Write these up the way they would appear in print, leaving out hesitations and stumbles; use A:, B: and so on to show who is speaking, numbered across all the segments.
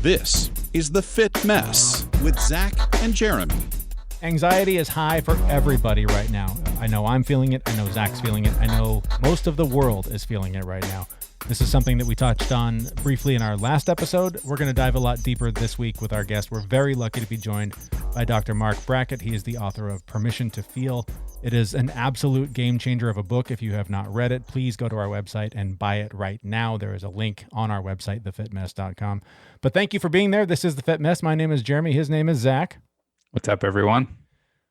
A: This is The Fit Mess with Zach and Jeremy.
B: Anxiety is high for everybody right now. I know I'm feeling it. I know Zach's feeling it. I know most of the world is feeling it right now. This is something that we touched on briefly in our last episode. We're going to dive a lot deeper this week with our guest. We're very lucky to be joined by Dr. Marc Brackett. He is the author of Permission to Feel. It is an absolute game changer of a book. If you have not read it, please go to our website and buy it right now. There is a link on our website, thefitmess.com. But thank you for being there. This is The Fit Mess. My name is Jeremy. His name is Zach.
C: What's up, everyone?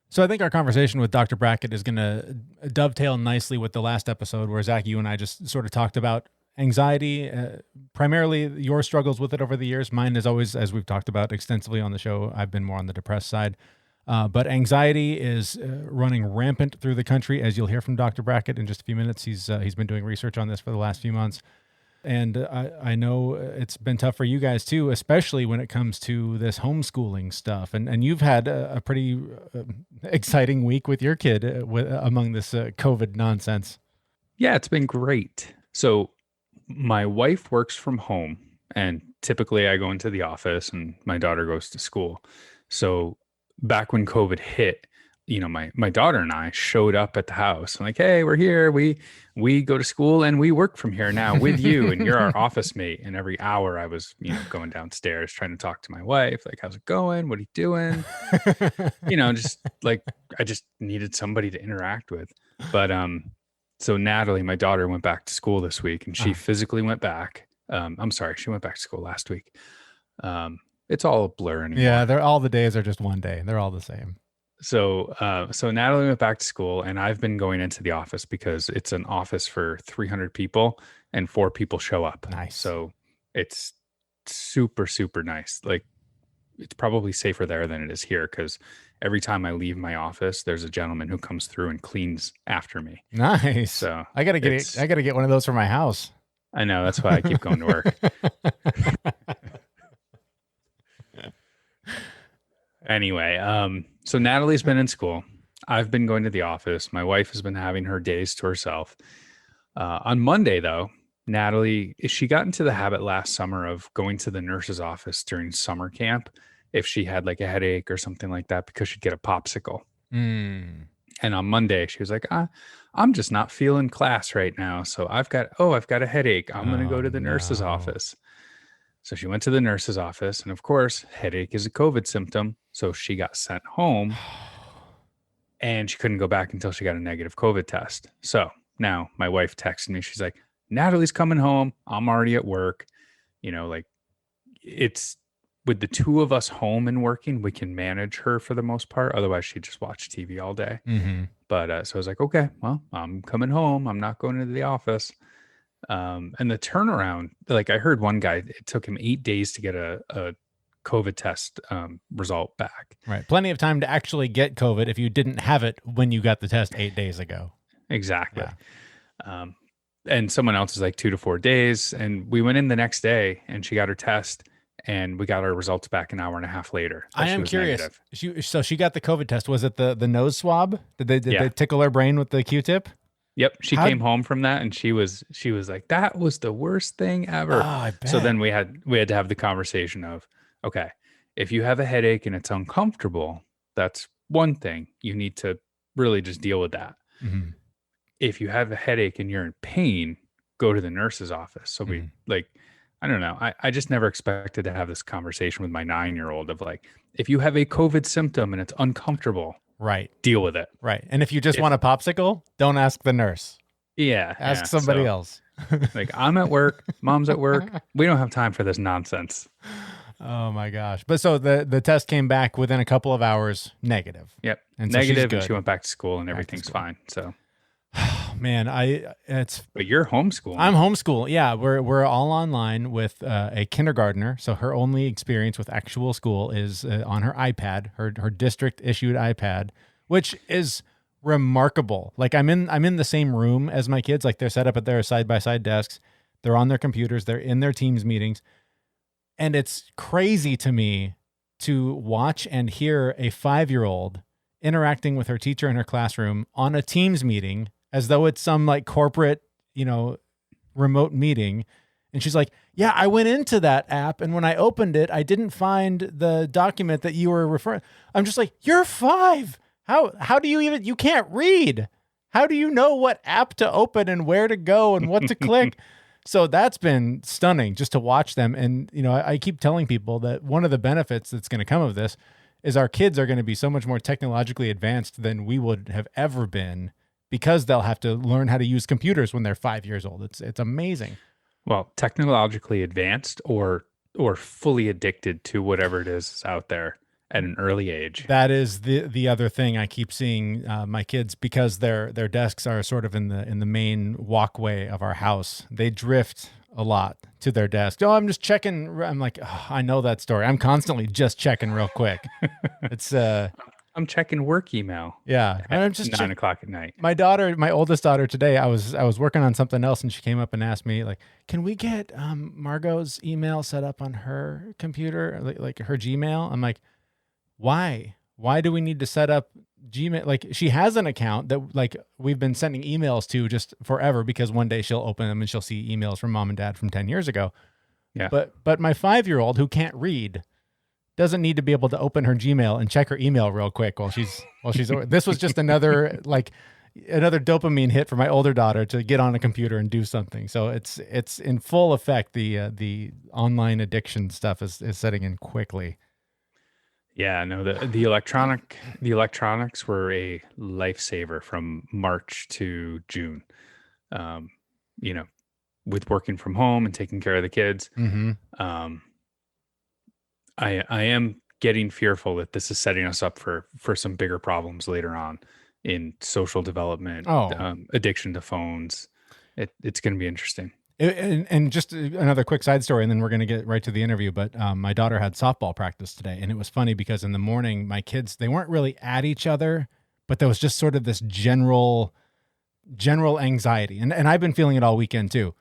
B: So I think our conversation with Dr. Brackett is going to dovetail nicely with the last episode where Zach, you and I just sort of talked about anxiety, primarily your struggles with it over the years. Mine is always, as we've talked about extensively on the show, I've been more on the depressed side. But anxiety is running rampant through the country, as you'll hear from Dr. Brackett in just a few minutes. He's been doing research on this for the last few months. And I know it's been tough for you guys too, especially when it comes to this homeschooling stuff. And you've had a pretty exciting week with your kid among this COVID nonsense.
C: Yeah, it's been great. So my wife works from home, and typically I go into the office and my daughter goes to school. So back when COVID hit, you know, my daughter and I showed up at the house. I'm like, hey, we're here. We go to school and we work from here now with you, and you're our office mate. And every hour I was, going downstairs trying to talk to my wife, like, how's it going? What are you doing? Just like, I just needed somebody to interact with. But so Natalie, my daughter, went back to school this week, and she physically went back. She went back to school last week. It's all a blur anymore.
B: Yeah, all the days are just one day. They're all the same.
C: So Natalie went back to school, and I've been going into the office because it's an office for 300 people and 4 people show up.
B: Nice.
C: So it's super, super nice. Like, it's probably safer there than it is here, because every time I leave my office, there's a gentleman who comes through and cleans after me.
B: Nice.
C: So
B: I gotta get one of those for my house.
C: I know, that's why I keep going to work. Anyway, so Natalie's been in school. I've been going to the office. My wife has been having her days to herself. On Monday, though, Natalie, she got into the habit last summer of going to the nurse's office during summer camp if she had like a headache or something like that, because she'd get a popsicle. And on Monday, she was like, I'm just not feeling class right now. So I've got a headache. I'm going to go to the nurse's office. So she went to the nurse's office, and of course, headache is a COVID symptom. So she got sent home, and she couldn't go back until she got a negative COVID test. So now my wife texted me. She's like, Natalie's coming home. I'm already at work. It's with the two of us home and working, we can manage her for the most part. Otherwise, she'd just watch TV all day. Mm-hmm. But so I was like, okay, well, I'm coming home. I'm not going into the office. And the turnaround, like I heard one guy, it took him 8 days to get a COVID test result back.
B: Right. Plenty of time to actually get COVID if you didn't have it when you got the test 8 days ago.
C: Exactly. Yeah. And someone else is like 2 to 4 days. And we went in the next day, and she got her test, and we got our results back an hour and a half later.
B: I am curious. So she got the COVID test. Was it the nose swab? Did they tickle her brain with the Q-tip?
C: Yep. She came home from that, and she was like, that was the worst thing ever.
B: Oh, I bet.
C: So then we had to have the conversation of, okay, if you have a headache and it's uncomfortable, that's one thing. You need to really just deal with that. Mm-hmm. If you have a headache and you're in pain, go to the nurse's office. So I don't know. I just never expected to have this conversation with my 9-year-old of like, if you have a COVID symptom and it's uncomfortable,
B: right,
C: deal with it.
B: Right. And if you just want a popsicle, don't ask the nurse.
C: Yeah.
B: Ask somebody else.
C: Like, I'm at work, mom's at work. We don't have time for this nonsense.
B: Oh my gosh. But so the test came back within a couple of hours negative.
C: Yep.
B: And
C: negative,
B: so
C: and she went back to school, and everything's fine. So
B: man,
C: but you're homeschooled.
B: I'm homeschooled. Yeah. We're all online with a kindergartner. So her only experience with actual school is on her iPad, her district issued iPad, which is remarkable. Like I'm in the same room as my kids. Like they're set up at their side-by-side desks. They're on their computers. They're in their Teams meetings. And it's crazy to me to watch and hear a 5-year-old interacting with her teacher in her classroom on a Teams meeting as though it's some like corporate, remote meeting. And she's like, yeah, I went into that app, and when I opened it, I didn't find the document that you were referring. I'm just like, you're 5. How do you can't read. How do you know what app to open and where to go and what to click? So that's been stunning just to watch them. And, I keep telling people that one of the benefits that's going to come of this is our kids are going to be so much more technologically advanced than we would have ever been, because they'll have to learn how to use computers when they're 5 years old. It's amazing.
C: Well, technologically advanced or fully addicted to whatever it is out there at an early age.
B: That is the other thing I keep seeing my kids, because their desks are sort of in the main walkway of our house. They drift a lot to their desk. Oh, I'm just checking. I'm like, oh, I know that story. I'm constantly just checking real quick. It's
C: I'm checking work email.
B: Yeah, I'm just
C: 9 o'clock at night.
B: My oldest daughter today, I was working on something else, and she came up and asked me, like, can we get Margot's email set up on her computer, like her Gmail? I'm like, why? Why do we need to set up Gmail? Like, she has an account that, like, we've been sending emails to just forever, because one day she'll open them and she'll see emails from mom and dad from 10 years ago.
C: Yeah.
B: But my 5-year-old who can't read doesn't need to be able to open her Gmail and check her email real quick while she's this was just another dopamine hit for my older daughter to get on a computer and do something. So it's in full effect. The online addiction stuff is setting in quickly.
C: Yeah, no, the electronics were a lifesaver from March to June. With working from home and taking care of the kids.
B: Mm-hmm.
C: I am getting fearful that this is setting us up for some bigger problems later on in social development, addiction to phones. It's going to be interesting.
B: And just another quick side story, and then we're going to get right to the interview. But my daughter had softball practice today, and it was funny because in the morning, my kids, they weren't really at each other, but there was just sort of this general anxiety. And I've been feeling it all weekend too.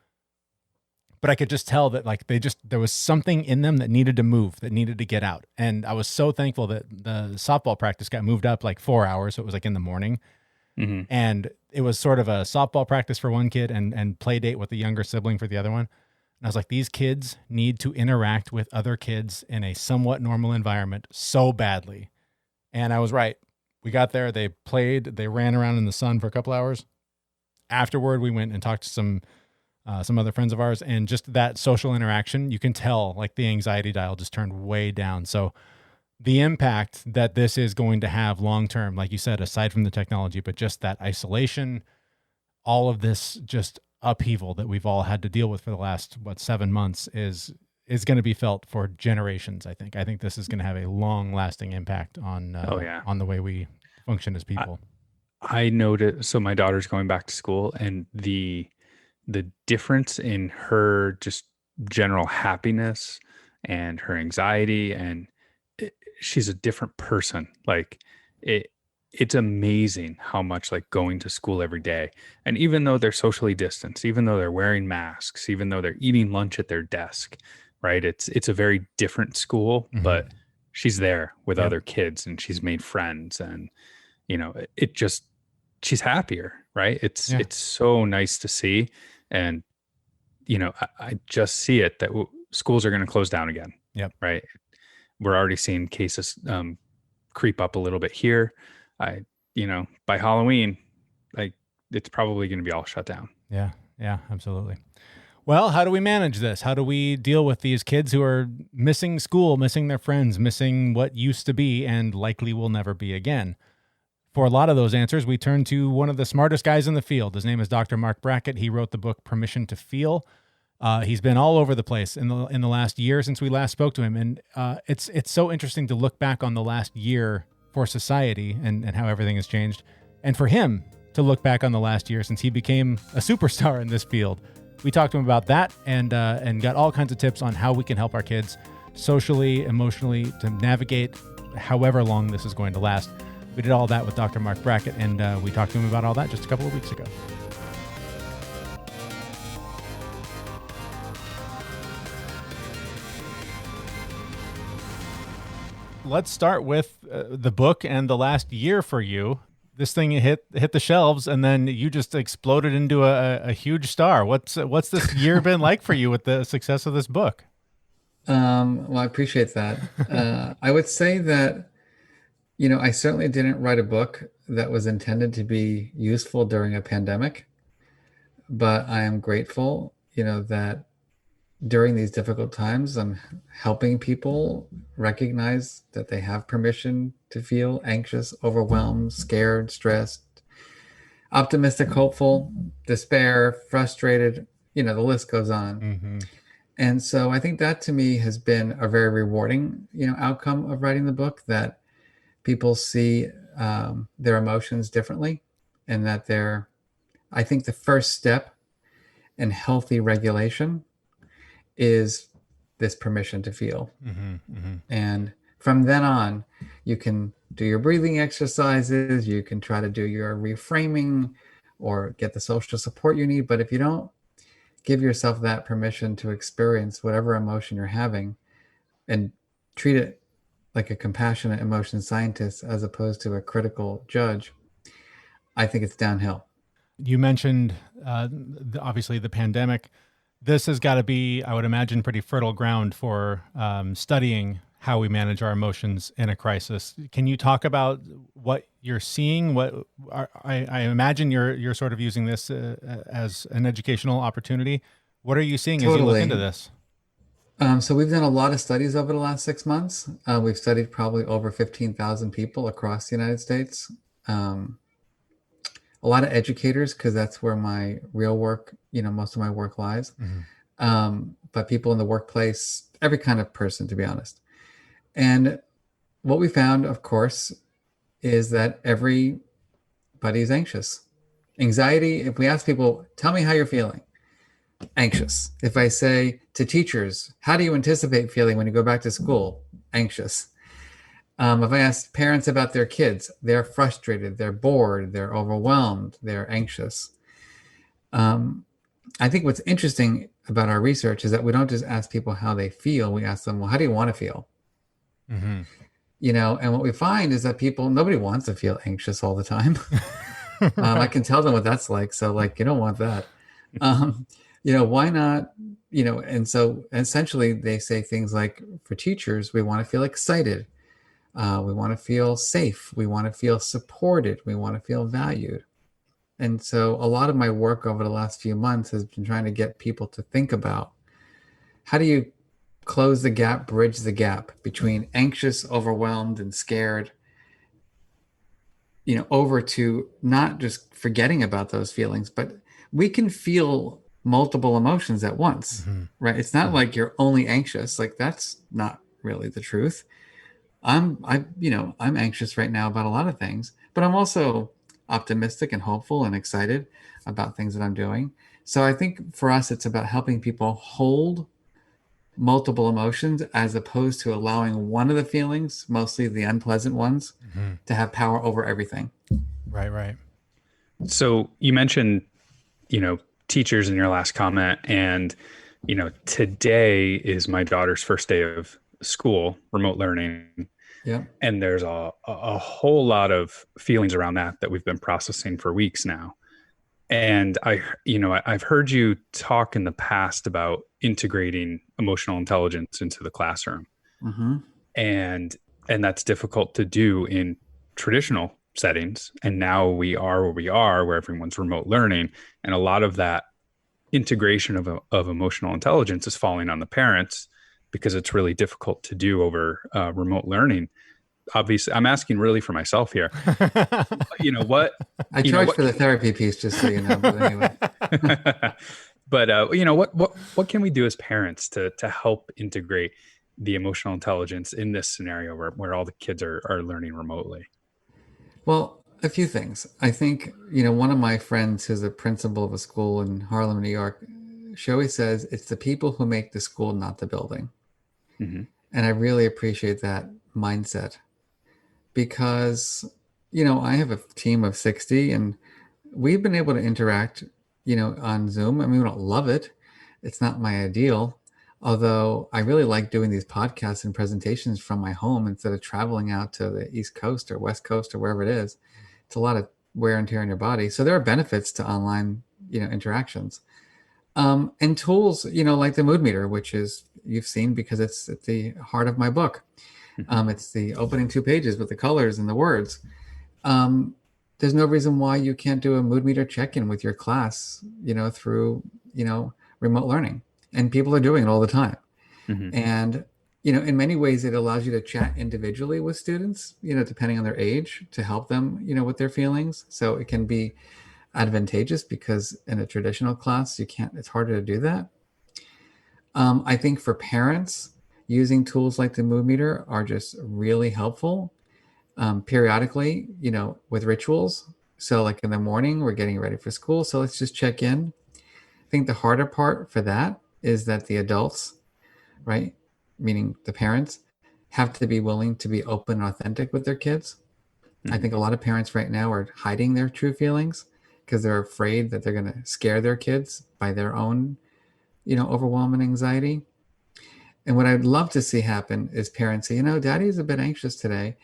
B: But I could just tell that, like, there was something in them that needed to move, that needed to get out. And I was so thankful that the softball practice got moved up like 4 hours. So it was like in the morning.
C: Mm-hmm.
B: And it was sort of a softball practice for one kid and play date with the younger sibling for the other one. And I was like, these kids need to interact with other kids in a somewhat normal environment so badly. And I was right. We got there, they played, they ran around in the sun for a couple hours. Afterward, we went and talked to some other friends of ours, and just that social interaction, you can tell, like, the anxiety dial just turned way down. So the impact that this is going to have long-term, like you said, aside from the technology, but just that isolation, all of this just upheaval that we've all had to deal with for the last, 7 months is going to be felt for generations. I think this is going to have a long-lasting impact on the way we function as people.
C: I noticed, so my daughter's going back to school, and the difference in her just general happiness and her anxiety, and she's a different person. Like, it's amazing how much, like, going to school every day, and even though they're socially distanced, even though they're wearing masks, even though they're eating lunch at their desk, right? It's a very different school, mm-hmm. but she's there with other kids, and she's made friends, and she's happier, right? It's so nice to see. And, I just see it that schools are going to close down again.
B: Yep.
C: Right. We're already seeing cases creep up a little bit here. By Halloween, like, it's probably going to be all shut down.
B: Yeah. Yeah, absolutely. Well, how do we manage this? How do we deal with these kids who are missing school, missing their friends, missing what used to be and likely will never be again? For a lot of those answers, we turn to one of the smartest guys in the field. His name is Dr. Marc Brackett. He wrote the book Permission to Feel. He's been all over the place in the last year since we last spoke to him. And it's so interesting to look back on the last year for society and how everything has changed. And for him to look back on the last year since he became a superstar in this field. We talked to him about that and got all kinds of tips on how we can help our kids socially, emotionally, to navigate however long this is going to last. We did all that with Dr. Marc Brackett, and we talked to him about all that just a couple of weeks ago. Let's start with the book and the last year for you. this thing hit the shelves, and then you just exploded into a huge star. What's this year been like for you with the success of this book?
D: Well, I appreciate that. I would say that, I certainly didn't write a book that was intended to be useful during a pandemic, but I am grateful, that during these difficult times, I'm helping people recognize that they have permission to feel anxious, overwhelmed, scared, stressed, optimistic, hopeful, despair, frustrated, the list goes on.
B: Mm-hmm.
D: And so I think that to me has been a very rewarding, outcome of writing the book, that people see their emotions differently, and that I think the first step in healthy regulation is this permission to feel.
B: Mm-hmm. Mm-hmm.
D: And from then on, you can do your breathing exercises, you can try to do your reframing or get the social support you need. But if you don't give yourself that permission to experience whatever emotion you're having and treat it like a compassionate emotion scientist as opposed to a critical judge, I think it's downhill.
B: You mentioned obviously the pandemic. This has got to be, I would imagine, pretty fertile ground for studying how we manage our emotions in a crisis. Can you talk about what you're seeing? I imagine you're sort of using this as an educational opportunity. What are you seeing as you look into this?
D: So we've done a lot of studies over the last 6 months. We've studied probably over 15,000 people across the United States. A lot of educators, because that's where my real work, most of my work lies.
B: Mm-hmm.
D: But people in the workplace, every kind of person, to be honest. And what we found, of course, is that everybody's anxious. Anxiety, if we ask people, tell me how you're feeling, anxious. If I say to teachers, how do you anticipate feeling when you go back to school? Anxious. If I ask parents about their kids, they're frustrated, they're bored, they're overwhelmed, they're anxious. I think what's interesting about our research is that we don't just ask people how they feel. We ask them, well, how do you want to feel?
B: Mm-hmm.
D: And what we find is that nobody wants to feel anxious all the time. I can tell them what that's like. So you don't want that. Why not? And so essentially they say things like, for teachers, we want to feel excited. We want to feel safe. We want to feel supported. We want to feel valued. And so a lot of my work over the last few months has been trying to get people to think about, how do you close the gap, bridge the gap between anxious, overwhelmed, and scared, over to not just forgetting about those feelings, but we can feel multiple emotions at once,
B: Mm-hmm.
D: right? It's not like you're only anxious. That's not really the truth. I'm anxious right now about a lot of things, but I'm also optimistic and hopeful and excited about things that I'm doing. So I think for us, it's about helping people hold multiple emotions as opposed to allowing one of the feelings, mostly the unpleasant ones,
B: Mm-hmm.
D: to have power over everything.
B: Right.
C: So you mentioned, teachers in your last comment, and, today is my daughter's first day of school, remote learning.
D: Yeah.
C: And there's a whole lot of feelings around that we've been processing for weeks now. And I've heard you talk in the past about integrating emotional intelligence into the classroom.
D: Mm-hmm.
C: And that's difficult to do in traditional settings. And now we are where we are, where everyone's remote learning. And a lot of that integration of emotional intelligence is falling on the parents, because it's really difficult to do over remote learning. Obviously, I'm asking really for myself here. What
D: I charge for the therapy piece, just so you know. But anyway.
C: But what can we do as parents to help integrate the emotional intelligence in this scenario where all the kids are learning remotely?
D: Well, a few things. I think, one of my friends who's a principal of a school in Harlem, New York, she always says it's the people who make the school, not the building.
C: Mm-hmm.
D: And I really appreciate that mindset, because, I have a team of 60 and we've been able to interact, on Zoom. I mean, we don't love it. It's not my ideal. Although I really like doing these podcasts and presentations from my home instead of traveling out to the East Coast or West Coast or wherever it is It's a lot of wear and tear on your body. So there are benefits to online, interactions. And tools, like the mood meter, which is you've seen because it's at the heart of my book. It's the opening 2 pages with the colors and the words. There's no reason why you can't do a mood meter check-in with your class, through, remote learning. And people are doing it all the time. And, in many ways, it allows you to chat individually with students, depending on their age, to help them, with their feelings. So it can be advantageous because in a traditional class, it's harder to do that. I think for parents, using tools like the mood meter are just really helpful. Periodically, with rituals. So like in the morning, we're getting ready for school. So let's just check in. I think the harder part for that is that the adults, right, meaning the parents, have to be willing to be open and authentic with their kids. I think a lot of parents right now are hiding their true feelings because they're afraid that they're going to scare their kids by their own, overwhelming anxiety. And what I'd love to see happen is parents say, Daddy's a bit anxious today.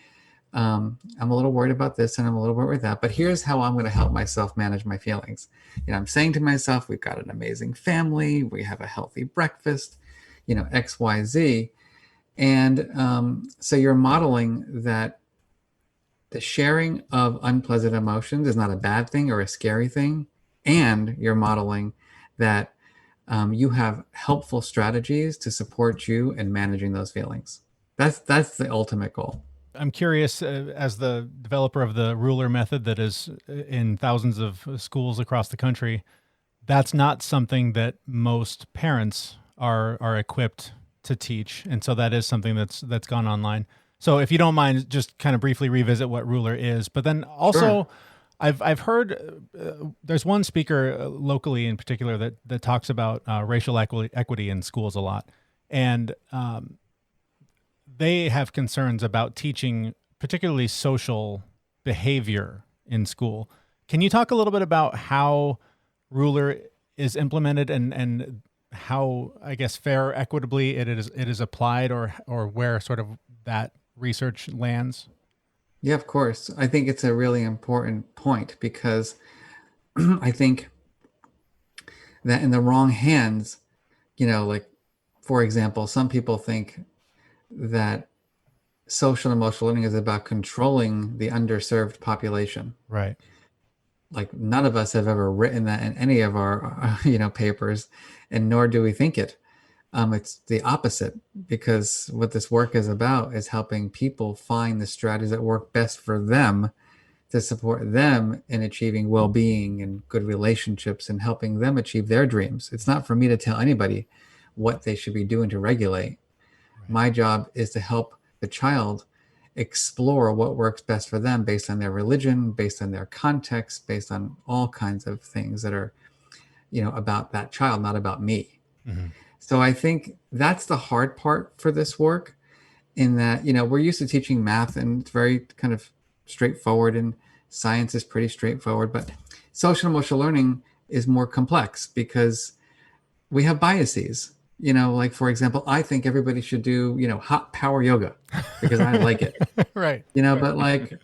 D: I'm a little worried about this and I'm a little worried with that, but here's how I'm going to help myself manage my feelings. I'm saying to myself, we've got an amazing family. We have a healthy breakfast, X, Y, Z. And so you're modeling that the sharing of unpleasant emotions is not a bad thing or a scary thing. And you're modeling that you have helpful strategies to support you in managing those feelings. That's the ultimate goal.
B: I'm curious, as the developer of the ruler method that is in thousands of schools across the country, that's not something that most parents are equipped to teach. And so that is something that's gone online. So if you don't mind, just kind of briefly revisit what ruler is. But then also, sure. I've heard there's one speaker locally in particular that talks about racial equity in schools a lot. And they have concerns about teaching particularly social behavior in school. Can you talk a little bit about how ruler is implemented and how, I guess, fair, equitably it is applied, or where sort of that research lands?
D: Yeah, of course. I think it's a really important point because I think that in the wrong hands, like, for example, some people think that social and emotional learning is about controlling the underserved population.
B: Right.
D: Like none of us have ever written that in any of our, papers, and nor do we think it. It's the opposite, because what this work is about is helping people find the strategies that work best for them to support them in achieving well-being and good relationships and helping them achieve their dreams. It's not for me to tell anybody what they should be doing to regulate. My job is to help the child explore what works best for them based on their religion, based on their context, based on all kinds of things that are, about that child, not about me. Mm-hmm. So I think that's the hard part for this work, in that, we're used to teaching math and it's very kind of straightforward, and science is pretty straightforward, but social emotional learning is more complex because we have biases. Like, for example, I think everybody should do, hot power yoga because I like it.
B: Right.
D: But like,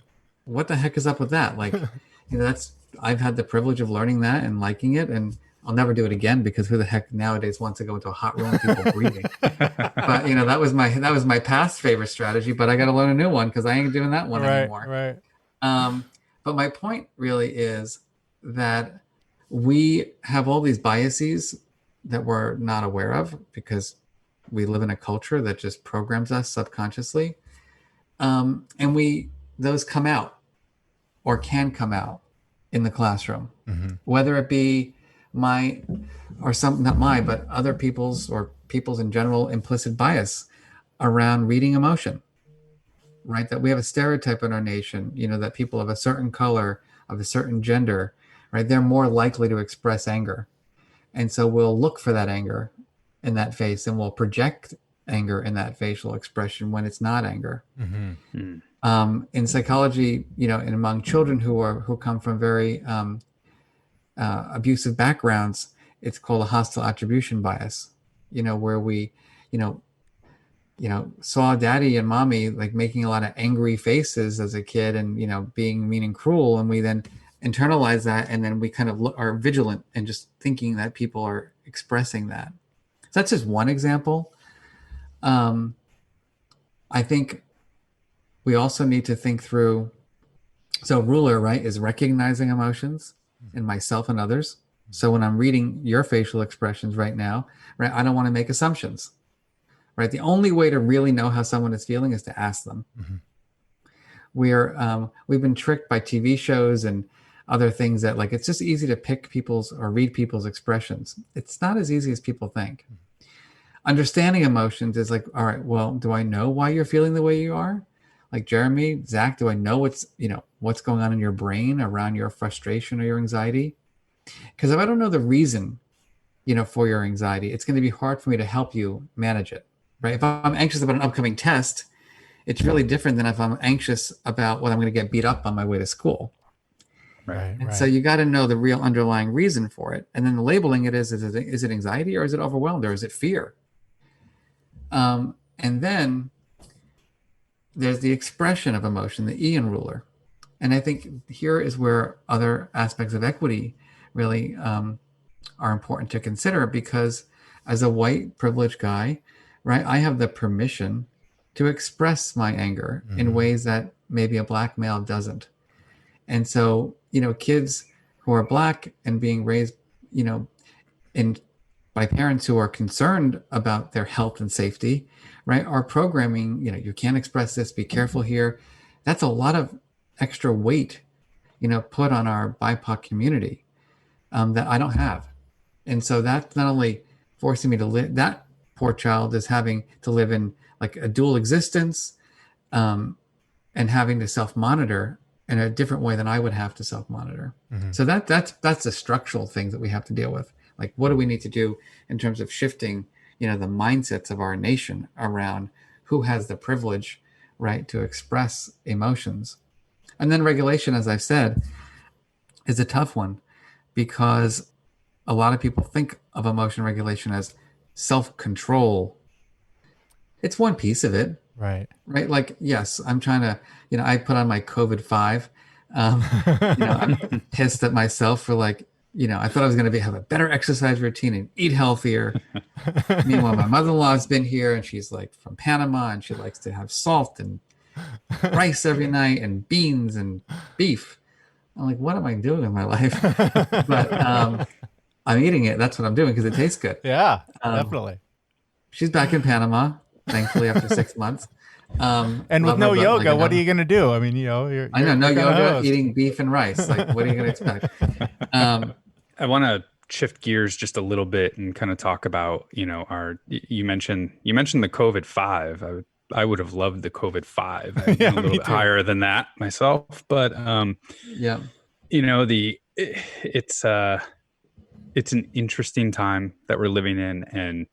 D: what the heck is up with that? Like, I've had the privilege of learning that and liking it, and I'll never do it again because who the heck nowadays wants to go into a hot room with people breathing? But, that was my past favorite strategy, but I got to learn a new one because I ain't doing that one anymore.
B: Right.
D: But my point really is that we have all these biases that we're not aware of because we live in a culture that just programs us subconsciously. And those come out or can come out in the classroom, whether it be but other people's or people's in general implicit bias around reading emotion, right? That we have a stereotype in our nation, that people of a certain color, of a certain gender, right? They're more likely to express anger. And so we'll look for that anger in that face, and we'll project anger in that facial expression when it's not anger. In psychology, and among children who come from very abusive backgrounds, it's called a hostile attribution bias, where we, saw daddy and mommy like making a lot of angry faces as a kid and, being mean and cruel. And we then internalize that. And then we kind of are vigilant and just thinking that people are expressing that. So that's just one example. I think we also need to think through. So ruler, right, is recognizing emotions in myself and others. So when I'm reading your facial expressions right now, right, I don't want to make assumptions, right? The only way to really know how someone is feeling is to ask them.
B: Mm-hmm.
D: We've been tricked by TV shows and other things that like, it's just easy to pick people's or read people's expressions. It's not as easy as people think. Understanding emotions is like, all right, well, do I know why you're feeling the way you are? Like Jeremy, Zach, do I know what's going on in your brain around your frustration or your anxiety? Because if I don't know the reason, for your anxiety, it's going to be hard for me to help you manage it, right? If I'm anxious about an upcoming test, it's really different than if I'm anxious about what I'm going to get beat up on my way to school.
B: Right.
D: And so you got to know the real underlying reason for it. And then labeling it is it anxiety or is it overwhelmed or is it fear? And then there's the expression of emotion, the Ian ruler. And I think here is where other aspects of equity really are important to consider, because as a white privileged guy, right, I have the permission to express my anger in ways that maybe a black male doesn't. And so, kids who are black and being raised, by parents who are concerned about their health and safety, right, are programming, you can't express this, be careful here. That's a lot of extra weight, put on our BIPOC community that I don't have. And so that's not only forcing me to live, that poor child is having to live in like a dual existence and having to self-monitor in a different way than I would have to self-monitor. So that's the structural things that we have to deal with. Like, what do we need to do in terms of shifting, the mindsets of our nation around who has the privilege, right, to express emotions. And then regulation, as I've said, is a tough one, because a lot of people think of emotion regulation as self-control. It's one piece of it.
B: Right.
D: Like, yes, I'm trying to, I put on my COVID-5. I'm pissed at myself for like, I thought I was going to have a better exercise routine and eat healthier. Meanwhile, my mother-in-law's been here and she's like from Panama and she likes to have salt and rice every night and beans and beef. I'm like, what am I doing in my life? But I'm eating it. That's what I'm doing because it tastes good.
B: Yeah, definitely.
D: She's back in Panama, thankfully, after 6 months.
B: And with no yoga, like what are you going to do? I mean, no
D: yoga, eating beef and rice. Like, what are you going to expect?
C: I want to shift gears just a little bit and kind of talk about, you mentioned the COVID-5. I would have loved the COVID-5. I've been a little bit higher than that myself, but
D: yeah,
C: it's an interesting time that we're living in. And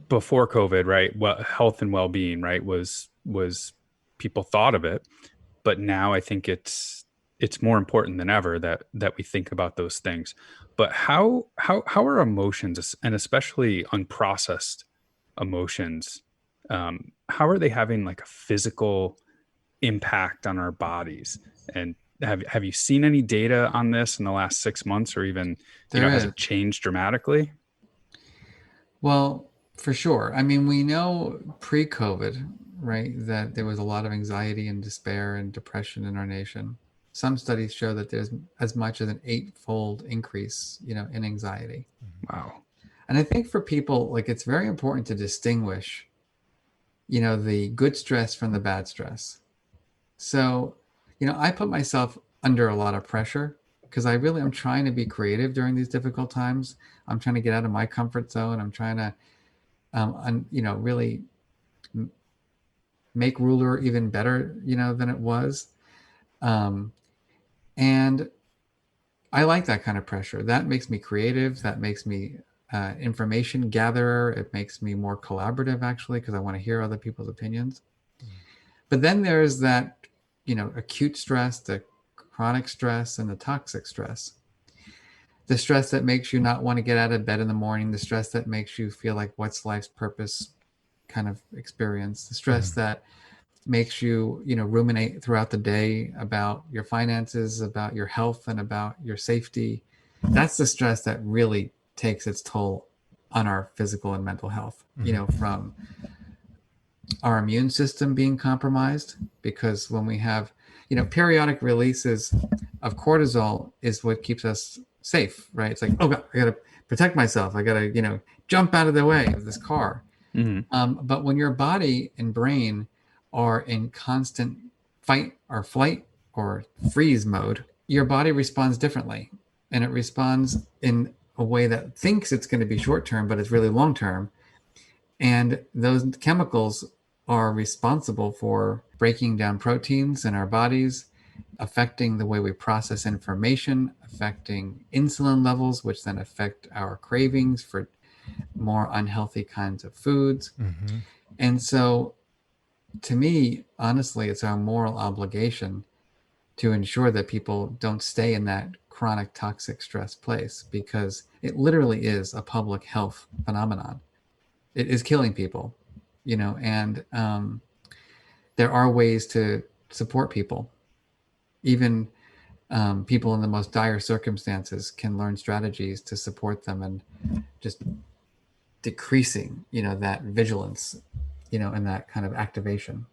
C: before COVID, right, health and well-being, right, was people thought of it, but now I think it's more important than ever that we think about those things. But how are emotions, and especially unprocessed emotions, how are they having like a physical impact on our bodies? And have you seen any data on this in the last 6 months, or even has it changed dramatically?
D: Well, for sure. I mean, we know pre-COVID, right, that there was a lot of anxiety and despair and depression in our nation. Some studies show that there's as much as an 8-fold increase, in anxiety.
C: Wow.
D: And I think for people, like, it's very important to distinguish, the good stress from the bad stress. So, I put myself under a lot of pressure because I'm trying to be creative during these difficult times. I'm trying to get out of my comfort zone. I'm trying to, really make ruler even better, than it was. And I like that kind of pressure. That makes me creative. That makes me information gatherer. It makes me more collaborative, actually, because I want to hear other people's opinions. But then there's that, acute stress, the chronic stress, and the toxic stress. The stress that makes you not want to get out of bed in the morning, the stress that makes you feel like, what's life's purpose? kind of experience, the stress that makes you, ruminate throughout the day about your finances, about your health, and about your safety. That's the stress that really takes its toll on our physical and mental health, from our immune system being compromised, because when we have, periodic releases of cortisol is what keeps us safe, right? It's like, oh God, I got to protect myself. I got to, jump out of the way of this car. But when your body and brain are in constant fight or flight or freeze mode, your body responds differently. And it responds in a way that thinks it's going to be short term, but it's really long term. And those chemicals are responsible for breaking down proteins in our bodies, affecting the way we process information, affecting insulin levels, which then affect our cravings for more unhealthy kinds of foods. And so, to me, honestly, it's our moral obligation to ensure that people don't stay in that chronic toxic stress place, because it literally is a public health phenomenon. It is killing people, and there are ways to support people. Even people in the most dire circumstances can learn strategies to support them and just decreasing, that vigilance, and that kind of activation.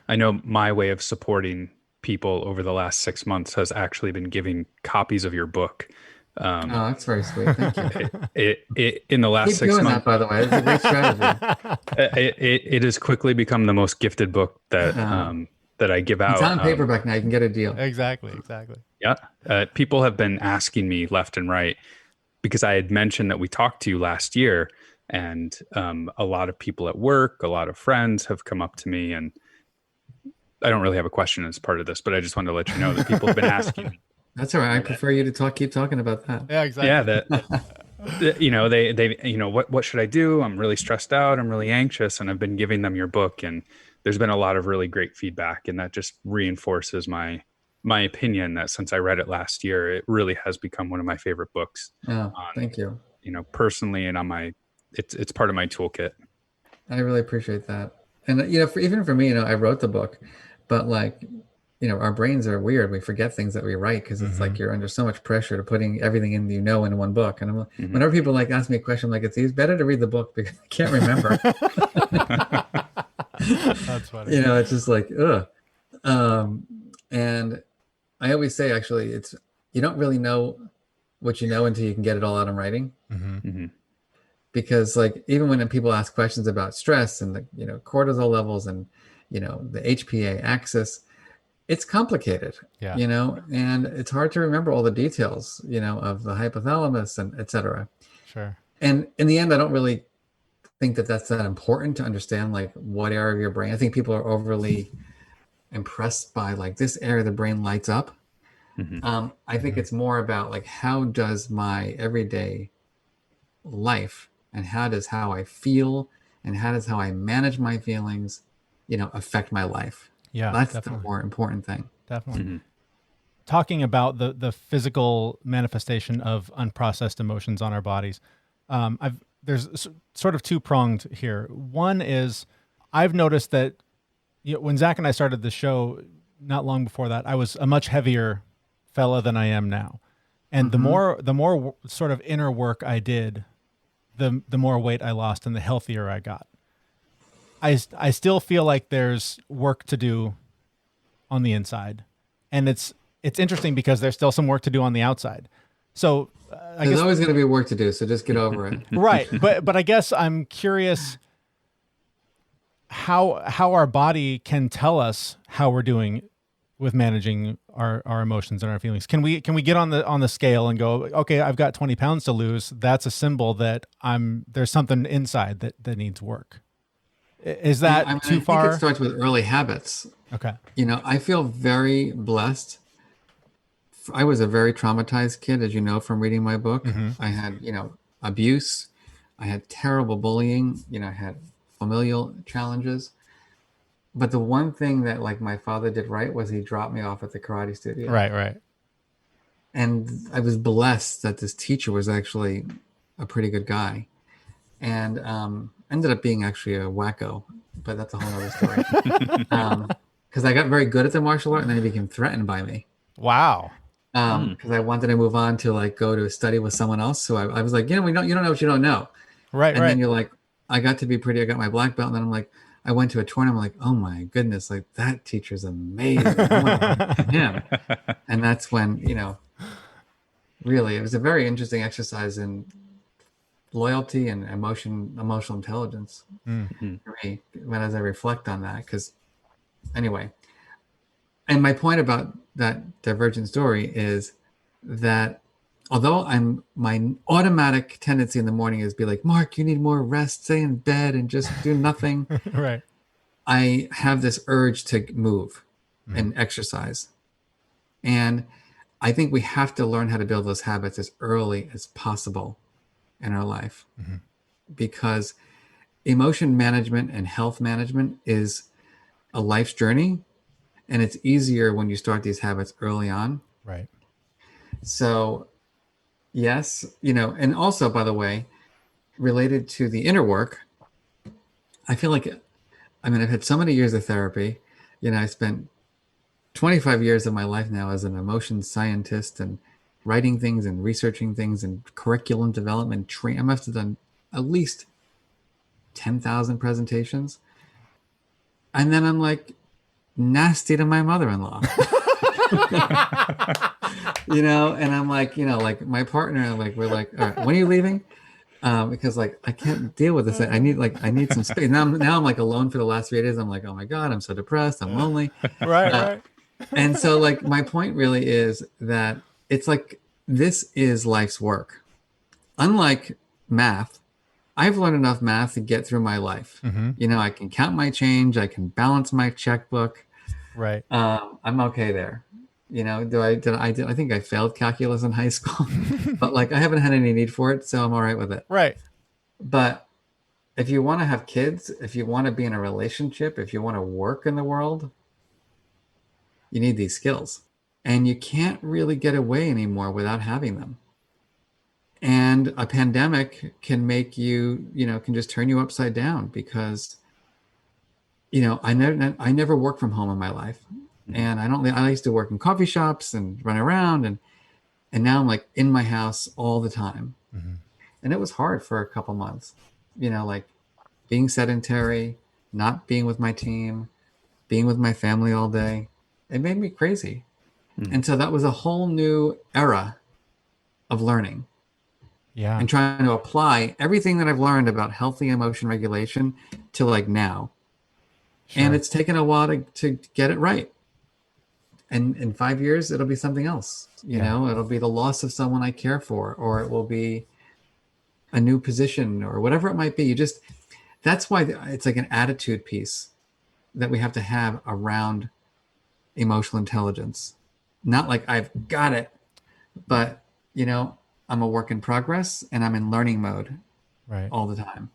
C: I know my way of supporting people over the last 6 months has actually been giving copies of your book.
D: Oh, that's very sweet. Thank you.
C: It in the last
D: Keep
C: 6
D: doing
C: months,
D: that, by the way. It's a great strategy.
C: it has quickly become the most gifted book that that I give out.
D: It's on paperback now. You can get a deal.
B: Exactly.
C: Yeah. People have been asking me left and right, because I had mentioned that we talked to you last year, and a lot of people at work, a lot of friends have come up to me, and I don't really have a question as part of this, but I just wanted to let you know that people have been asking me.
D: That's all right. I prefer you to keep talking about that.
B: Yeah, exactly.
C: Yeah, they what should I do? I'm really stressed out. I'm really anxious, and I've been giving them your book, and there's been a lot of really great feedback, and that just reinforces my opinion that since I read it last year, it really has become one of my favorite books.
D: Oh, thank you.
C: Personally, and on it's part of my toolkit.
D: I really appreciate that. And even for me, I wrote the book, but our brains are weird. We forget things that we write, because it's like you're under so much pressure to putting everything in in one book. And whenever people ask me a question, I'm like, it's better to read the book because I can't remember.
B: That's funny.
D: It's just like, ugh. And I always say, actually, you don't really know what you know until you can get it all out in writing. Because even when people ask questions about stress and the cortisol levels and the HPA axis, it's complicated. And it's hard to remember all the details of the hypothalamus and etc.
B: Sure.
D: And in the end, I don't really think that that's that important to understand what area of your brain. I think people are overly impressed by this area of the brain lights up. I think it's more about how does my everyday life, and how I feel, and how I manage my feelings, affect my life.
B: Yeah,
D: that's
B: definitely
D: the more important thing.
B: Definitely. Talking about the physical manifestation of unprocessed emotions on our bodies, there's sort of two-pronged here. One is, I've noticed that when Zach and I started the show, not long before that, I was a much heavier fella than I am now. And the more sort of inner work I did, the more weight I lost and the healthier I got. I still feel like there's work to do on the inside, and it's interesting because there's still some work to do on the outside. So
D: there's always going to be work to do, so just get over it.
B: Right, but I guess I'm curious how our body can tell us how we're doing with managing our emotions and our feelings. Can we get on the scale and go, okay, I've got 20 pounds to lose. That's a symbol that there's something inside that needs work. Is that too far?
D: I think it starts with early habits.
B: Okay.
D: I feel very blessed. I was a very traumatized kid, as you know, from reading my book. I had, abuse. I had terrible bullying. I had familial challenges. But the one thing that my father did right was he dropped me off at the karate studio.
B: Right.
D: And I was blessed that this teacher was actually a pretty good guy. And ended up being actually a wacko, but that's a whole other story. Because I got very good at the martial art, and then it became threatened by me.
B: Wow.
D: Because I wanted to move on to like go to study with someone else. So I was like, you don't know what you don't know.
B: Right.
D: And then you're like, I got my black belt, and then I'm like, I went to a tournament. I'm like, oh my goodness, like that teacher's amazing. I want to learn from him. And that's when, really, it was a very interesting exercise in loyalty and emotional intelligence for me as I reflect on that. Because anyway, and my point about that divergent story is that although my automatic tendency in the morning is be like, Marc, you need more rest, stay in bed and just do nothing.
B: Right.
D: I have this urge to move and exercise. And I think we have to learn how to build those habits as early as possible in our life, because emotion management and health management is a life's journey. And it's easier when you start these habits early on.
B: Right.
D: So yes, and also, by the way, related to the inner work, I feel like, I've had so many years of therapy. I spent 25 years of my life now as an emotion scientist and writing things and researching things and curriculum development. I must have done at least 10,000 presentations. And then I'm like, nasty to my mother-in-law. And I'm like, like my partner, like we're like, all right, when are you leaving? Because like I can't deal with this. I need some space. Now I'm like alone for the last 3 days. I'm like, oh my God, I'm so depressed. I'm lonely.
B: Right.
D: And so like my point really is that it's like this is life's work. Unlike math, I've learned enough math to get through my life. I can count my change. I can balance my checkbook.
B: Right.
D: I'm okay there. I think I failed calculus in high school, but like I haven't had any need for it, so I'm all right with it.
B: Right.
D: But if you want to have kids, if you want to be in a relationship, if you want to work in the world, you need these skills, and you can't really get away anymore without having them. And a pandemic can make you, can just turn you upside down because, I never worked from home in my life. And I used to work in coffee shops and run around, and now I'm like in my house all the time. And it was hard for a couple months, like being sedentary, not being with my team, being with my family all day. It made me crazy. And so that was a whole new era of learning.
B: Yeah.
D: And trying to apply everything that I've learned about healthy emotion regulation to like now. Sure. And it's taken a while to get it right. And in 5 years, it'll be something else. It'll be the loss of someone I care for, or it will be a new position or whatever it might be. That's why it's like an attitude piece that we have to have around emotional intelligence. Not like I've got it, but I'm a work in progress and I'm in learning mode all the time.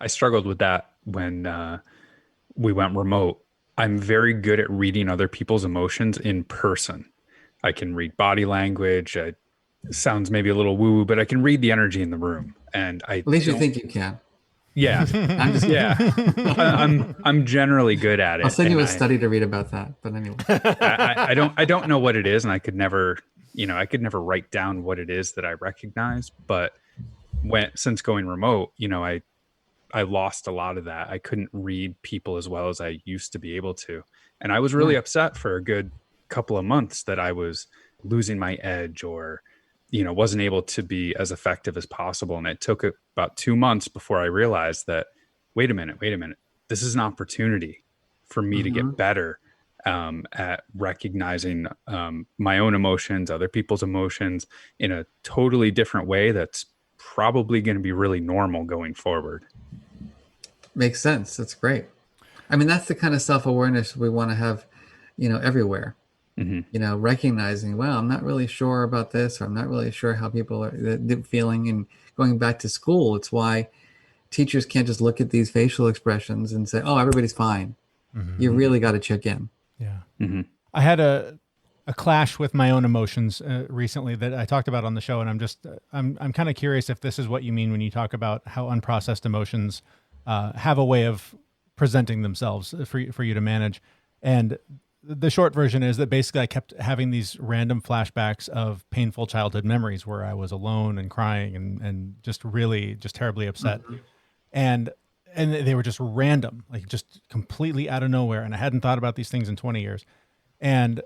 C: I struggled with that when we went remote. I'm very good at reading other people's emotions in person. I can read body language. It sounds maybe a little woo-woo, but I can read the energy in the room. And at
D: least you think you can.
C: Yeah. I'm generally good at it.
D: I'll send you a study to read about that. But anyway,
C: I don't know what it is, and I could never write down what it is that I recognize. But since going remote, I lost a lot of that. I couldn't read people as well as I used to be able to. And I was really upset for a good couple of months that I was losing my edge or, wasn't able to be as effective as possible. And it took about 2 months before I realized that, wait a minute, this is an opportunity for me to get better at recognizing my own emotions, other people's emotions in a totally different way that's probably going to be really normal going forward.
D: Makes sense. That's great. That's the kind of self-awareness we want to have, everywhere. Recognizing, well, I'm not really sure about this, or I'm not really sure how people are feeling. And going back to school, it's why teachers can't just look at these facial expressions and say, oh, everybody's fine. You really got to check in.
B: Yeah. I had a a clash with my own emotions recently that I talked about on the show, and I'm kind of curious if this is what you mean when you talk about how unprocessed emotions have a way of presenting themselves for you to manage. And the short version is that basically I kept having these random flashbacks of painful childhood memories where I was alone and crying and just really just terribly upset. And they were just random, like just completely out of nowhere. And I hadn't thought about these things in 20 years. And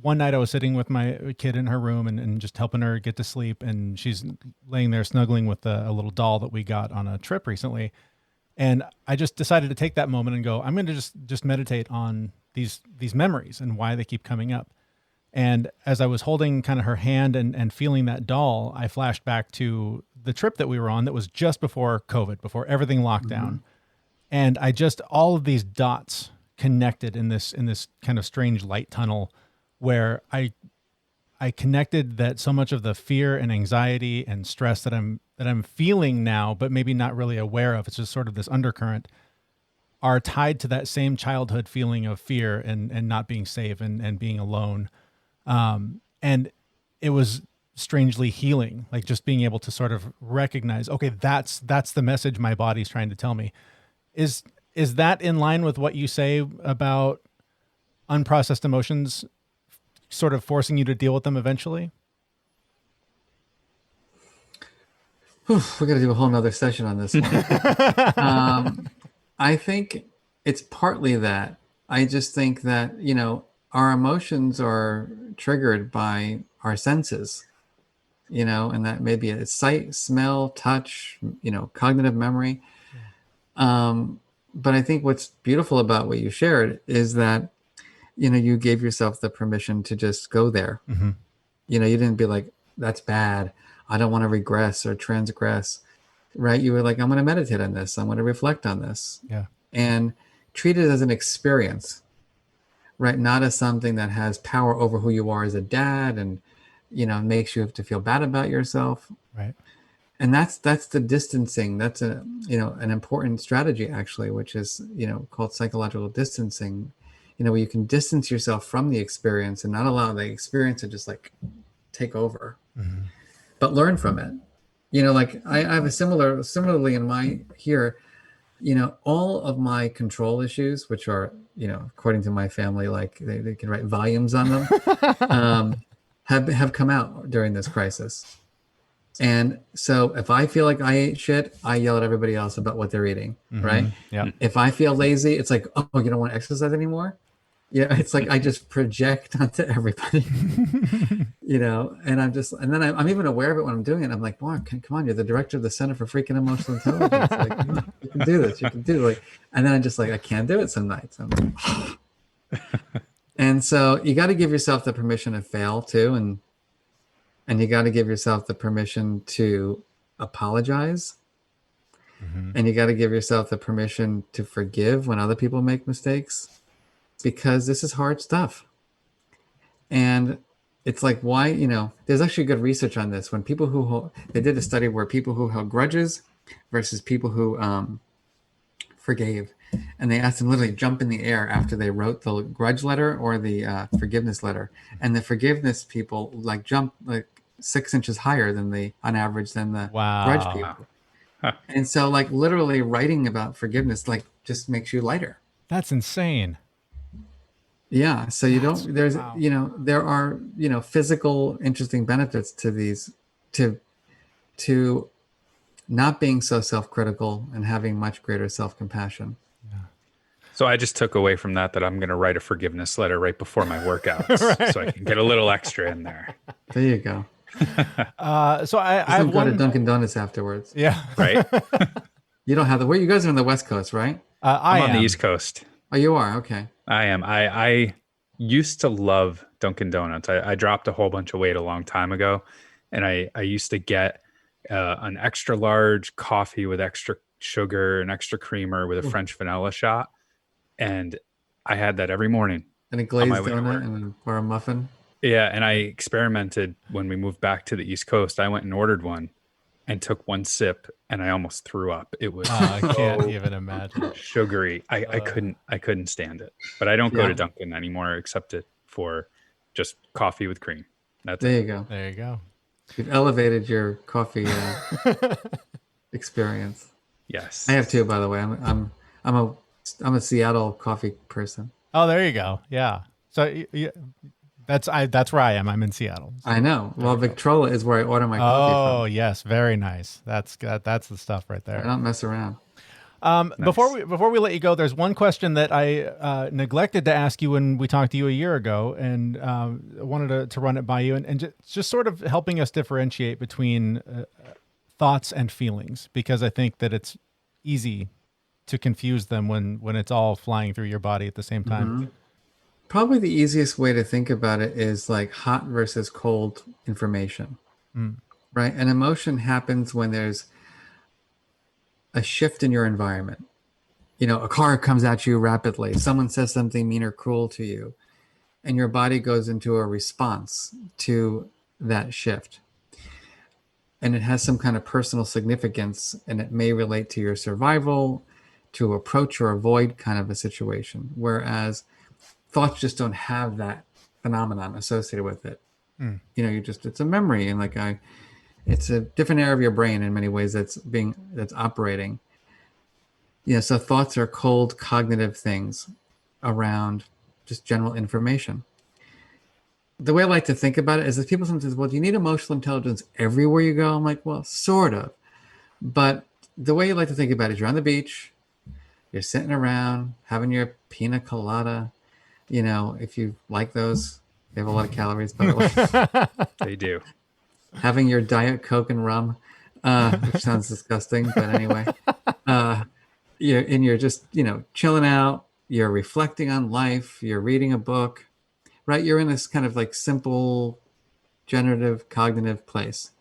B: one night I was sitting with my kid in her room and just helping her get to sleep. And she's laying there snuggling with a little doll that we got on a trip recently. And I just decided to take that moment and go, I'm going to just meditate on these memories and why they keep coming up. And as I was holding kind of her hand and feeling that doll, I flashed back to the trip that we were on that was just before COVID, before everything locked down. And I just, all of these dots connected in this kind of strange light tunnel where I connected that so much of the fear and anxiety and stress that I'm feeling now, but maybe not really aware of, it's just sort of this undercurrent, are tied to that same childhood feeling of fear and not being safe and being alone. And it was strangely healing, like just being able to sort of recognize, okay, that's the message my body's trying to tell me. Is that in line with what you say about unprocessed emotions sort of forcing you to deal with them eventually?
D: We're going to do a whole nother session on this one. I think it's partly that. I just think that, our emotions are triggered by our senses, and that maybe it's sight, smell, touch, cognitive memory. But I think what's beautiful about what you shared is that, you gave yourself the permission to just go there. You didn't be like, that's bad, I don't want to regress or transgress, right? You were like, I'm going to meditate on this. I'm going to reflect on this.
B: Yeah.
D: And treat it as an experience, right? Not as something that has power over who you are as a dad and, makes you have to feel bad about yourself.
B: Right.
D: And that's the distancing. That's an important strategy actually, which is, called psychological distancing, where you can distance yourself from the experience and not allow the experience to just like take over, but learn from it. Like I have a similarly in my here, all of my control issues, which are, according to my family, like they can write volumes on them, have come out during this crisis. And so if I feel like I ate shit, I yell at everybody else about what they're eating, right?
B: Yeah.
D: If I feel lazy, it's like, oh, you don't want to exercise anymore? It's like I just project onto everybody, and I'm even aware of it when I'm doing it. I'm like, Marc, come on, you're the director of the Center for Freaking Emotional Intelligence. Like, come on, you can do this. You can do it. And then I'm just like, I can't do it some nights. I'm like, and so you got to give yourself the permission to fail too, and you got to give yourself the permission to apologize. And you got to give yourself the permission to forgive when other people make mistakes, because this is hard stuff. And it's like, why, there's actually good research on this. When people they did a study where people who held grudges versus people who forgave, and they asked them literally jump in the air after they wrote the grudge letter or the forgiveness letter. And the forgiveness people like jump like 6 inches higher on average than the grudge people. And so like literally writing about forgiveness, like just makes you lighter.
B: That's insane.
D: Yeah. So there are, physical interesting benefits to these, to not being so self-critical and having much greater self-compassion.
B: Yeah.
C: So I just took away from that I'm going to write a forgiveness letter right before my workouts right. So I can get a little extra in there.
D: There you go.
B: So I've
D: go to Dunkin' Donuts afterwards.
B: Yeah.
C: Right.
D: You don't have where you guys are on the West Coast, right?
C: I'm on the East Coast.
D: Oh, you are? Okay.
C: I am. I used to love Dunkin' Donuts. I dropped a whole bunch of weight a long time ago, and I used to get an extra large coffee with extra sugar and extra creamer with a French vanilla shot, and I had that every morning.
D: And a glazed donut or a muffin.
C: Yeah, and I experimented when we moved back to the East Coast. I went and ordered one and took one sip, and I almost threw up. It was
B: I can't even imagine.
C: Sugary. I couldn't stand it. But I don't go to Dunkin' anymore except for just coffee with cream. That's
D: There
C: it.
D: you go.
B: There you go.
D: You've elevated your coffee experience.
C: Yes.
D: I have too, by the way. I'm a Seattle coffee person.
B: Oh, there you go. Yeah. So that's where I am. I'm in Seattle.
D: I know. Well, Victrola is where I order my coffee
B: Oh,
D: from.
B: yes, very nice. That's the stuff right
D: I
B: there.
D: don't mess around.
C: Nice.
B: Before we let you go, there's one question that I neglected to ask you when we talked to you a year ago, and wanted to run it by you, and just sort of helping us differentiate between thoughts and feelings, because I think that it's easy to confuse them when it's all flying through your body at the same time.
D: Probably the easiest way to think about it is like hot versus cold information, right? An emotion happens when there's a shift in your environment. You know, a car comes at you rapidly, someone says something mean or cruel to you, and your body goes into a response to that shift. And it has some kind of personal significance, and it may relate to your survival, to approach or avoid kind of a situation. Whereas thoughts just don't have that phenomenon associated with it. You know, it's a memory, and it's a different area of your brain in many ways that's operating. Yeah, so thoughts are cold cognitive things around just general information. The way I like to think about it is that people sometimes say, well, do you need emotional intelligence everywhere you go? I'm like, well, sort of. But the way I like to think about it is you're on the beach, you're sitting around having your pina colada. You know, if you like those, they have a lot of calories, by the way.
C: They do.
D: Having your Diet Coke and rum, which sounds disgusting, but anyway. You're just, chilling out. You're reflecting on life. You're reading a book, right? You're in this kind of like simple, generative, cognitive place.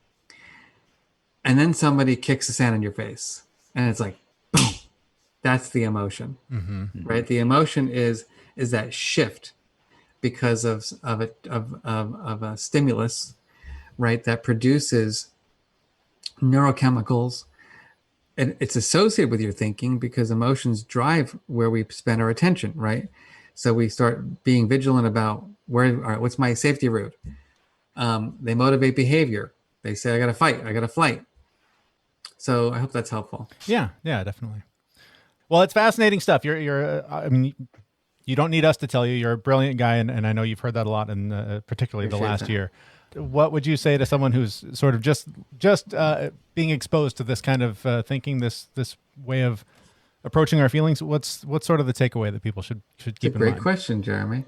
D: And then somebody kicks the sand in your face. And it's like, boom. That's the emotion, right? The emotion is that shift because of a stimulus, right, that produces neurochemicals, and it's associated with your thinking because emotions drive where we spend our attention, right? So we start being vigilant about all right, what's my safety route? They motivate behavior. They say, I got to fight, I got to flight. So I hope that's helpful.
B: Yeah, definitely. Well, it's fascinating stuff. I mean, you don't need us to tell you. You're a brilliant guy, and I know you've heard that a lot, and particularly the last year. What would you say to someone who's sort of just being exposed to this kind of thinking, this way of approaching our feelings? What's sort of the takeaway that people should keep in mind?
D: Great question, Jeremy.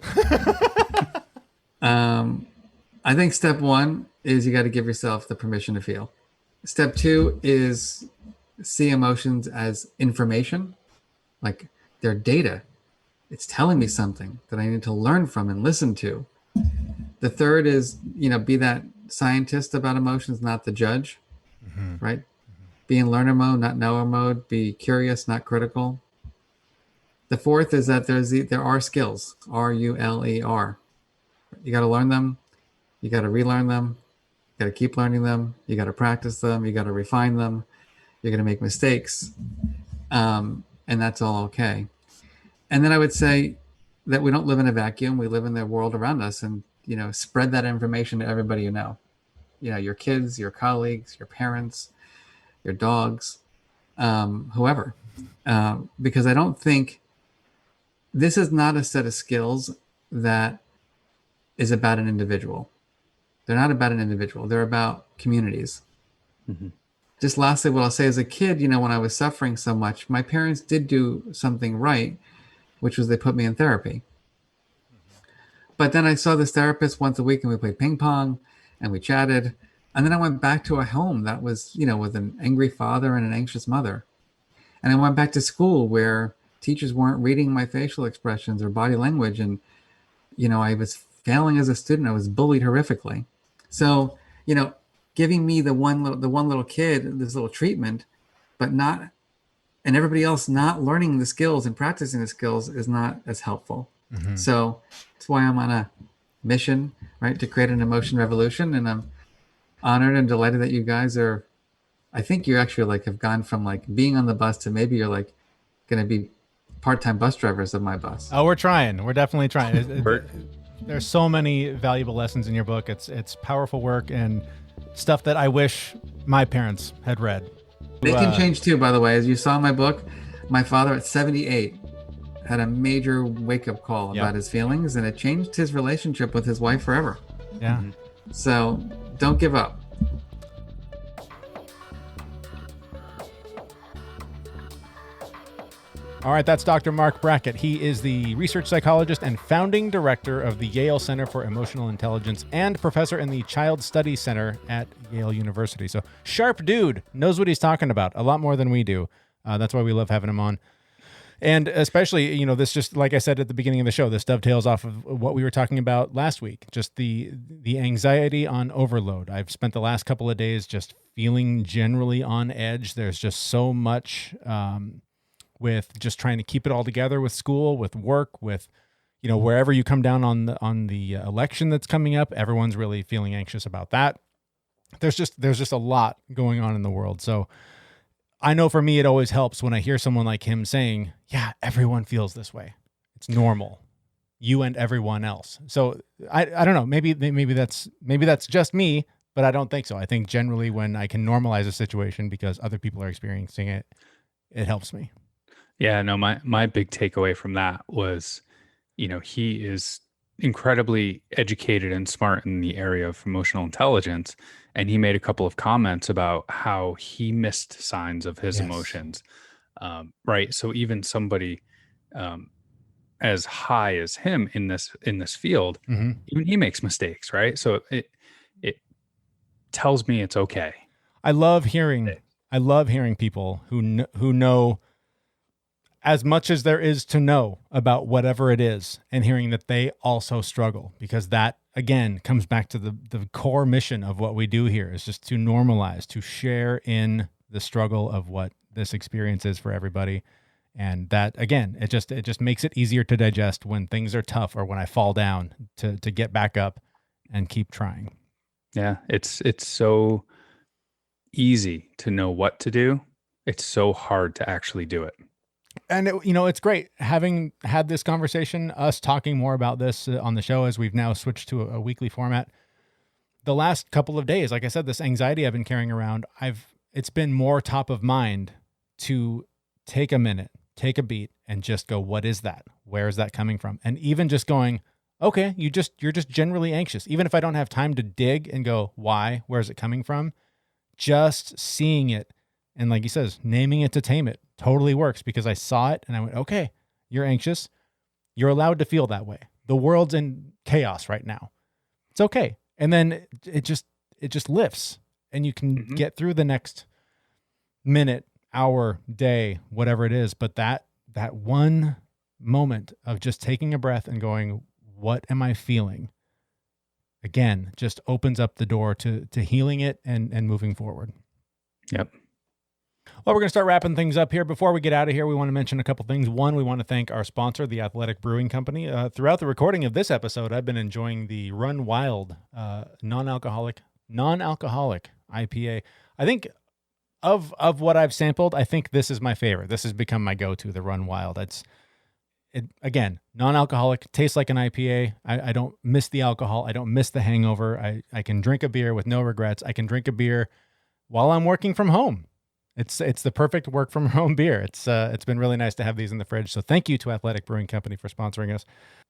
D: I think step one is you got to give yourself the permission to feel. Step two is see emotions as information, like they're data. It's telling me something that I need to learn from and listen to. The third is, be that scientist about emotions, not the judge, right? Be in learner mode, not knower mode. Be curious, not critical. The fourth is that there are skills, RULER. You got to learn them. You got to relearn them. You got to keep learning them. You got to practice them. You got to refine them. You're going to make mistakes. And that's all okay. And then I would say that we don't live in a vacuum. We live in the world around us, and, spread that information to everybody you know. Your kids, your colleagues, your parents, your dogs, whoever. Because I don't think this is not a set of skills that is about an individual. They're not about an individual. They're about communities. Just lastly, what I'll say, as a kid, when I was suffering so much, my parents did do something right, which was they put me in therapy. But then I saw this therapist once a week, and we played ping pong and we chatted. And then I went back to a home that was, with an angry father and an anxious mother. And I went back to school where teachers weren't reading my facial expressions or body language. And, I was failing as a student. I was bullied horrifically. So, giving me the one little kid this little treatment, but not, and everybody else not learning the skills and practicing the skills is not as helpful. So that's why I'm on a mission, right, to create an emotion revolution. And I'm honored and delighted that you guys are, I think you actually have gone from being on the bus to maybe you're going to be part-time bus drivers of my bus.
B: Oh, we're trying. We're definitely trying. There's so many valuable lessons in your book. It's powerful work and stuff that I wish my parents had read.
D: They can change too, by the way. As you saw in my book, my father at 78 had a major wake-up call about his feelings, and it changed his relationship with his wife forever.
B: Yeah.
D: So don't give up.
B: All right, that's Dr. Marc Brackett. He is the research psychologist and founding director of the Yale Center for Emotional Intelligence and professor in the Child Studies Center at Yale University. So sharp dude, knows what he's talking about, a lot more than we do. That's why we love having him on. And especially, this just, like I said at the beginning of the show, this dovetails off of what we were talking about last week, just the anxiety on overload. I've spent the last couple of days just feeling generally on edge. There's just so much with just trying to keep it all together with school, with work, with, wherever you come down on the election that's coming up, everyone's really feeling anxious about that. There's just a lot going on in the world. So I know for me, it always helps when I hear someone like him saying, yeah, everyone feels this way. It's normal. You and everyone else. So I don't know, maybe that's just me, but I don't think so. I think generally when I can normalize a situation because other people are experiencing it, it helps me.
C: Yeah, no, my big takeaway from that was, he is incredibly educated and smart in the area of emotional intelligence. And he made a couple of comments about how he missed signs of his emotions. Right. So even somebody as high as him in this field, even he makes mistakes. Right. So it tells me it's okay.
B: I love hearing people who know as much as there is to know about whatever it is, and hearing that they also struggle, because that, again, comes back to the core mission of what we do here, is just to normalize, to share in the struggle of what this experience is for everybody. And that, again, it just makes it easier to digest when things are tough or when I fall down, to get back up and keep trying.
C: Yeah, it's so easy to know what to do. It's so hard to actually do it.
B: And it's great having had this conversation, us talking more about this on the show, as we've now switched to a weekly format. The last couple of days, like I said, this anxiety I've been carrying around, it's been more top of mind to take a minute, take a beat, and just go, what is that? Where is that coming from? And even just going, okay, you're just generally anxious. Even if I don't have time to dig and go, why? Where is it coming from? Just seeing it. And like he says, naming it to tame it totally works, because I saw it and I went, okay, you're anxious. You're allowed to feel that way. The world's in chaos right now. It's okay. And then it just lifts, and you can get through the next minute, hour, day, whatever it is. But that one moment of just taking a breath and going, what am I feeling? Again, just opens up the door to healing it and moving forward.
C: Yep.
B: Well, we're going to start wrapping things up here. Before we get out of here, we want to mention a couple things. One, we want to thank our sponsor, the Athletic Brewing Company. Throughout the recording of this episode, I've been enjoying the Run Wild non-alcoholic IPA. I think of what I've sampled, I think this is my favorite. This has become my go-to, the Run Wild. Again, non-alcoholic, tastes like an IPA. I don't miss the alcohol. I don't miss the hangover. I can drink a beer with no regrets. I can drink a beer while I'm working from home. It's the perfect work from home beer. It's been really nice to have these in the fridge. So thank you to Athletic Brewing Company for sponsoring us.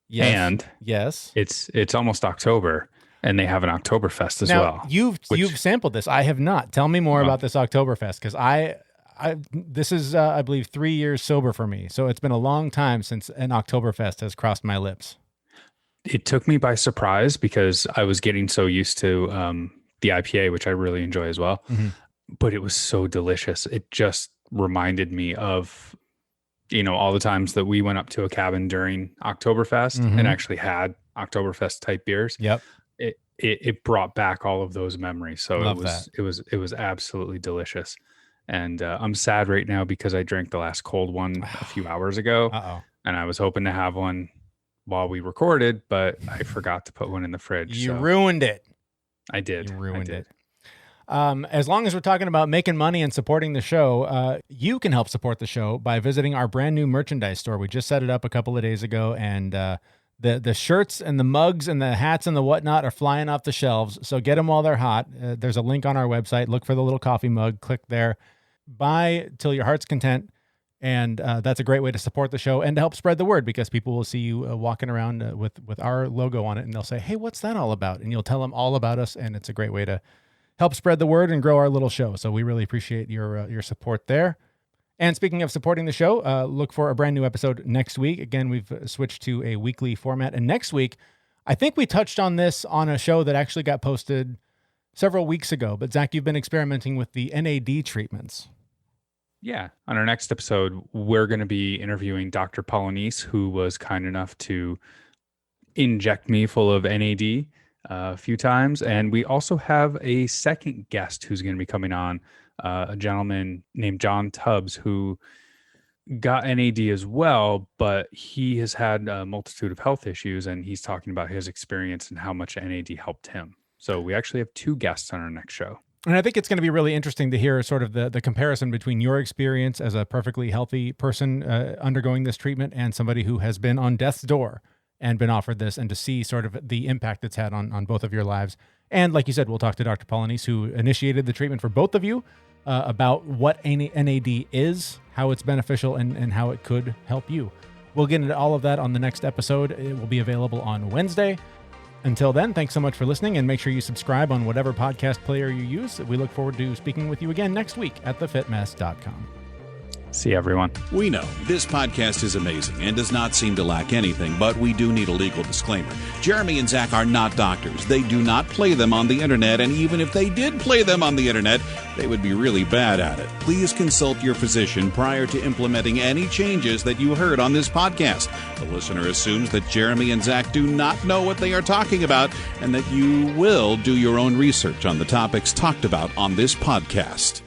B: Yes.
C: And
B: yes,
C: it's almost October, and they have an Oktoberfest as
B: now,
C: well.
B: You've sampled this. I have not. Tell me more about this Oktoberfest, because this is I believe 3 years sober for me. So it's been a long time since an Oktoberfest has crossed my lips.
C: It took me by surprise, because I was getting so used to the IPA, which I really enjoy as well. Mm-hmm. But it was so delicious. It just reminded me of, all the times that we went up to a cabin during Oktoberfest and actually had Oktoberfest type beers.
B: Yep.
C: It brought back all of those memories. So
B: Love
C: it was absolutely delicious. And I'm sad right now because I drank the last cold one a few hours ago. And I was hoping to have one while we recorded, but I forgot to put one in the fridge.
B: You ruined it.
C: I did.
B: You ruined it. As long as we're talking about making money and supporting the show, you can help support the show by visiting our brand new merchandise store. We just set it up a couple of days ago, and The shirts and the mugs and the hats and the whatnot are flying off the shelves. So get them while they're hot. There's a link on our website. Look for the little coffee mug. Click there. Buy till your heart's content. And that's a great way to support the show and to help spread the word, because people will see you walking around with our logo on it, and they'll say, hey, what's that all about? And you'll tell them all about us. And it's a great way to help spread the word and grow our little show. So we really appreciate your support there. And speaking of supporting the show, look for a brand new episode next week. Again, we've switched to a weekly format. And next week, I think we touched on this on a show that actually got posted several weeks ago. But Zach, you've been experimenting with the NAD treatments.
C: Yeah. On our next episode, we're going to be interviewing Dr. Polonese, who was kind enough to inject me full of NAD a few times. And we also have a second guest who's going to be coming on, a gentleman named John Tubbs, who got NAD as well, but he has had a multitude of health issues, and he's talking about his experience and how much NAD helped him. So we actually have two guests on our next show.
B: And I think it's going to be really interesting to hear sort of the comparison between your experience as a perfectly healthy person undergoing this treatment and somebody who has been on death's door and been offered this, and to see sort of the impact it's had on both of your lives. And like you said, we'll talk to Dr. Polonese, who initiated the treatment for both of you, about what NAD is, how it's beneficial, and how it could help you. We'll get into all of that on the next episode. It will be available on Wednesday. Until then, thanks so much for listening, and make sure you subscribe on whatever podcast player you use. We look forward to speaking with you again next week at thefitmess.com.
C: See you, everyone.
A: We know this podcast is amazing and does not seem to lack anything, but we do need a legal disclaimer. Jeremy and Zach are not doctors. They do not play them on the internet, and even if they did play them on the internet, they would be really bad at it. Please consult your physician prior to implementing any changes that you heard on this podcast. The listener assumes that Jeremy and Zach do not know what they are talking about, and that you will do your own research on the topics talked about on this podcast.